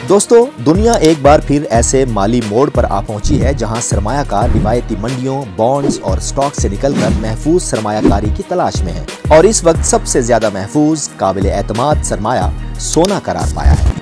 दोस्तों, दुनिया एक बार फिर ऐसे माली मोड़ पर आ पहुंची है जहां सरमायाकार रिवायती मंडियों, बॉन्ड्स और स्टॉक से निकलकर महफूज सरमायाकारी की तलाश में है और इस वक्त सबसे ज्यादा महफूज, काबिल एतमाद सरमाया सोना करार पाया है।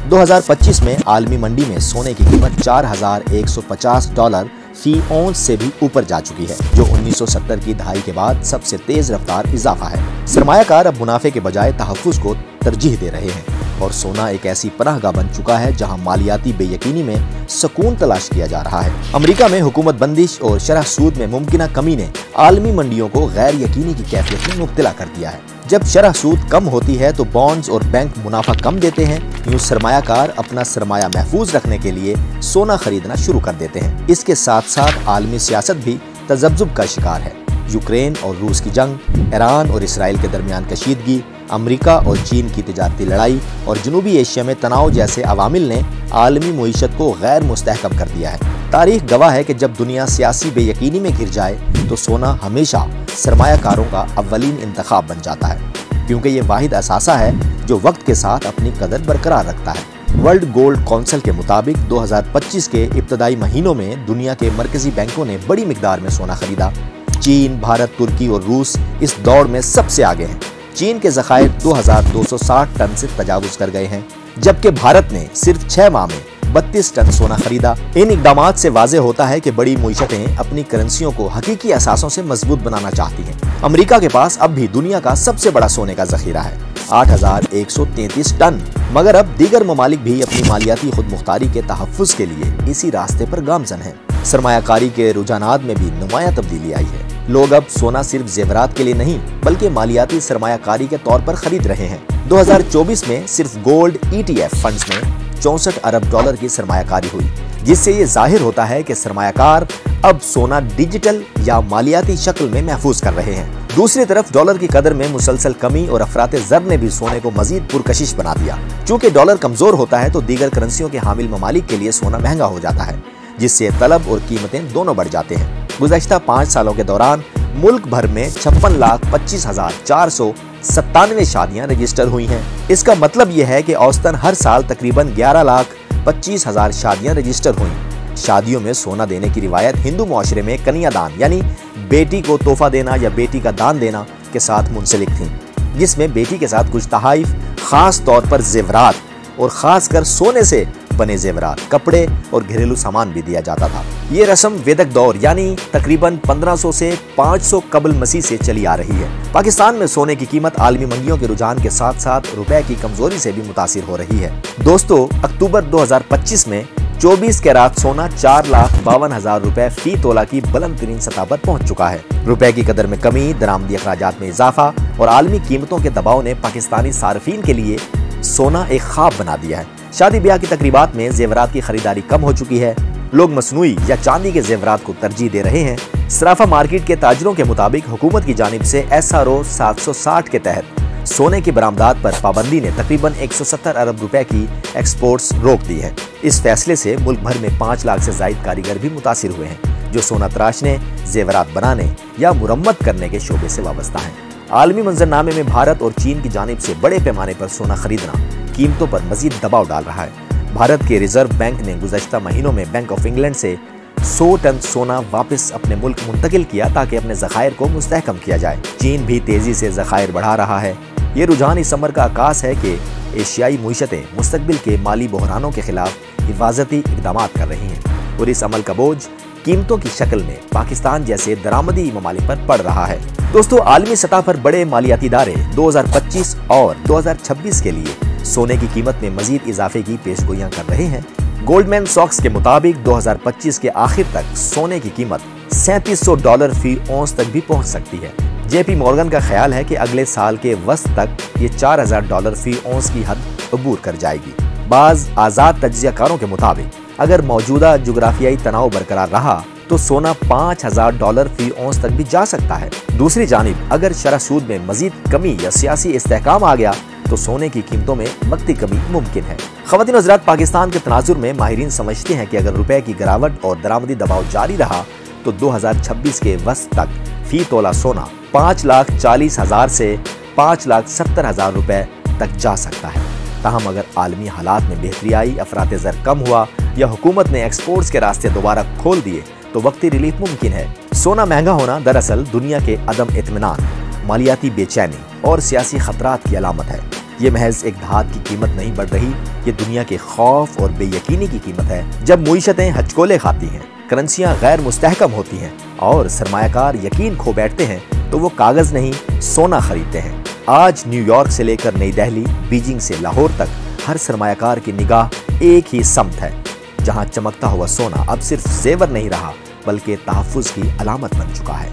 2025 में आलमी मंडी में सोने की कीमत $4,150 फी औंस से भी ऊपर जा चुकी है, जो 1970 की दहाई के बाद सबसे तेज रफ्तार इजाफा है। सरमायाकार अब मुनाफे के बजाय तहफ्फुज को तरजीह दे रहे हैं और सोना एक ऐसी पनाहगाह बन चुका है जहां मालियाती बेयकीनी में सुकून तलाश किया जा रहा है। अमेरिका में हुकूमत बंदिश और शरह सूद में मुमकिना कमी ने आलमी मंडियों को गैर यकीनी की कैफियत में मुब्तला कर दिया है। जब शरह सूद कम होती है तो बॉन्ड्स और बैंक मुनाफा कम देते हैं। यूं सरमायाकार अपना सरमाया महफूज रखने के लिए सोना खरीदना शुरू कर देते हैं। इसके साथ साथ आलमी सियासत भी तज़ब्ज़ुब का शिकार है। यूक्रेन और रूस की जंग, ईरान और इसराइल के दरमियान कशीदगी, अमेरिका और चीन की तिजारती लड़ाई और जनूबी एशिया में तनाव जैसे अवामिल ने आलमी मईशत को गैर मुस्तहकम कर दिया है। तारीख गवाह है कि जब दुनिया सियासी बेयकीनी में घिर जाए तो सोना हमेशा सरमायाकारों का अव्वलीन इंतखाब बन जाता है, क्योंकि ये वाहिद असासा है जो वक्त के साथ अपनी कदर बरकरार रखता है। वर्ल्ड गोल्ड काउंसिल के मुताबिक 2025 के इब्तदाई महीनों में दुनिया के मरकजी बैंकों ने बड़ी मिकदार में सोना खरीदा। चीन, भारत, तुर्की और रूस इस दौड़ में सबसे आगे हैं। चीन के ज़खायर 2260 टन से तजावुज कर गए हैं, जबकि भारत ने सिर्फ 6 माह में 32 टन सोना खरीदा। इन इक़दामात से वाज़े होता है कि बड़ी मुईशतें अपनी करेंसियों को हकीकी असासों से मजबूत बनाना चाहती हैं। अमेरिका के पास अब भी दुनिया का सबसे बड़ा सोने का ज़खीरा है, 8,133 टन, मगर अब दीगर ममालिक भी अपनी मालियाती खुदमुख्तारी के तहफ़्फ़ुज़ के लिए इसी रास्ते पर गामज़न हैं। सरमायाकारी के रुझानात में भी नुमायां तब्दीली आई है। लोग अब सोना सिर्फ जेवरात के लिए नहीं बल्कि मालियाती सरमायाकारी के तौर पर खरीद रहे हैं। 2024 में सिर्फ गोल्ड ETF फंड्स में $64 अरब की सरमायाकारी हुई, जिससे ये जाहिर होता है कि सरमायाकार अब सोना डिजिटल या मालियाती शक्ल में महफूज कर रहे हैं। दूसरी तरफ डॉलर की कदर में मुसलसल कमी और अफराते ज़र ने भी सोने को मजीद पुरकशिश बना दिया। चूंकि डॉलर कमजोर होता है तो दीगर करेंसियों के हामिल ममालिक के लिए सोना महंगा हो जाता है, जिससे तलब और कीमतें दोनों बढ़ जाते हैं। गुज़श्ता 5 सालों के दौरान मुल्क भर में 56,25,497 शादियां रजिस्टर हुई हैं। इसका मतलब यह है कि औसतन हर साल तकरीबन 11,25,000 शादियां रजिस्टर हुई। शादियों में सोना देने की रिवायत हिंदू मुआशरे में कन्यादान यानी बेटी को तोहफा देना या बेटी का दान देना के साथ मुंसलिक थी, जिसमें बेटी के साथ कुछ तहाइफ, खास तौर पर जेवरात और खासकर सोने से बने जेवरात, कपड़े और घरेलू सामान भी दिया जाता था। ये रस्म वेदक दौर यानी तकरीबन 1500 से 500 कबल मसीह से चली आ रही है। पाकिस्तान में सोने की कीमत आलमी मंडियों के रुझान के साथ साथ रुपए की कमजोरी से भी मुतासिर हो रही है। दोस्तों, अक्टूबर 2025 में 24 कैरात सोना 4,52,000 रुपए फी तोला की बुलंद तरीन सतह पर पहुंच चुका है। रुपए की कदर में कमी, दरामदी अखराजात में इजाफा और आलमी कीमतों के दबाव ने पाकिस्तानी सार्फिन के लिए सोना एक ख्वाब बना दिया है। शादी ब्याह की तकरीबात में जेवरात की खरीदारी कम हो चुकी है। लोग मसनूई या चांदी के जेवरात को तरजीह दे रहे हैं। सराफा मार्केट के ताजरों के मुताबिक हुकूमत की जानिब से SRO 760 के तहत सोने की बरामदात पर पाबंदी ने तकरीबन 170 अरब रुपए की एक्सपोर्ट्स रोक दी है। इस फैसले से मुल्क भर में 5 लाख से जायद कारीगर भी मुतासिर हुए हैं, जो सोना तराशने, जेवरात बनाने या मुरम्मत करने के शोबे से वाबस्ता हैं। आलमी मंजरनामे में भारत और चीन की जानिब से बड़े पैमाने पर सोना खरीदना कीमतों पर मजीद दबाव डाल रहा है। भारत के रिजर्व बैंक ने गुज़श्ता महीनों में बैंक ऑफ इंग्लैंड से 100 टन सोना वापस अपने मुल्क मुंतकिल किया ताकि अपने ज़खायर को मुस्तहकम किया जाए। चीन भी तेजी से ज़खायर बढ़ा रहा है। ये रुझान इस अमर का आकाश है कि एशियाई मुईशतें मुस्तकबिल के माली बहरानों के खिलाफ हिफाजती इक़दामात कर रही हैं और इस अमल का बोझ कीमतों की शक्ल में पाकिस्तान जैसे दरामदी ममालिक पर पड़ रहा है। दोस्तों, आलमी सतह पर बड़े मालियाती इदारे 2025 और 2026 के लिए सोने की कीमत में मजीद इजाफे की पेशगोइयां कर रहे हैं। गोल्डमैन सॉक्स के मुताबिक 2025 के आखिर तक सोने की कीमत $3700 फी औंस तक भी पहुंच सकती है। JP मॉर्गन का ख्याल है कि अगले साल के वस्त तक ये $4000 फी औंस की हद अबूर कर जाएगी। बाज़ आज़ाद तज्ज़ियाकारों के मुताबिक अगर मौजूदा जुग्राफियाई तनाव बरकरार रहा तो सोना $5000 फी औंस तक भी जा सकता है। दूसरी जानिब अगर शरह सूद में मजीद कमी या सियासी इस्तेहकाम आ गया तो सोने की कीमतों में वक्ती कमी मुमकिन है। ख़वातीन और हज़रात, पाकिस्तान के तनाजुर में माहिरीन समझते हैं कि अगर रुपए की गिरावट और दरामदी दबाव जारी रहा तो 2026 के वस्त तक फी तोला सोना 5,40,000 से 5,70,000 रुपए तक जा सकता है। تاہم اگر عالمی حالات میں بہتری آئی، افراط زر کم ہوا یا حکومت نے ایکسپورٹس کے راستے دوبارہ کھول دیے تو وقتی ریلیف ممکن ہے۔ سونا مہنگا ہونا دراصل دنیا کے عدم اطمینان، مالیاتی بے چینی اور سیاسی خطرات کی علامت ہے۔ یہ محض ایک دھات کی قیمت نہیں بڑھ رہی، یہ دنیا کے خوف اور بے یقینی کی قیمت ہے۔ جب معیشتیں ہچکولے کھاتی ہیں، کرنسیاں غیر مستحکم ہوتی ہیں اور سرمایہ کار یقین کھو بیٹھتے ہیں تو وہ کاغذ نہیں سونا خریدتے ہیں۔ آج نیو یارک سے لے کر نئی دہلی، بیجنگ سے لاہور تک ہر سرمایہ کار کی نگاہ ایک ہی سمت ہے، جہاں چمکتا ہوا سونا اب صرف زیور نہیں رہا بلکہ تحفظ کی علامت بن چکا ہے۔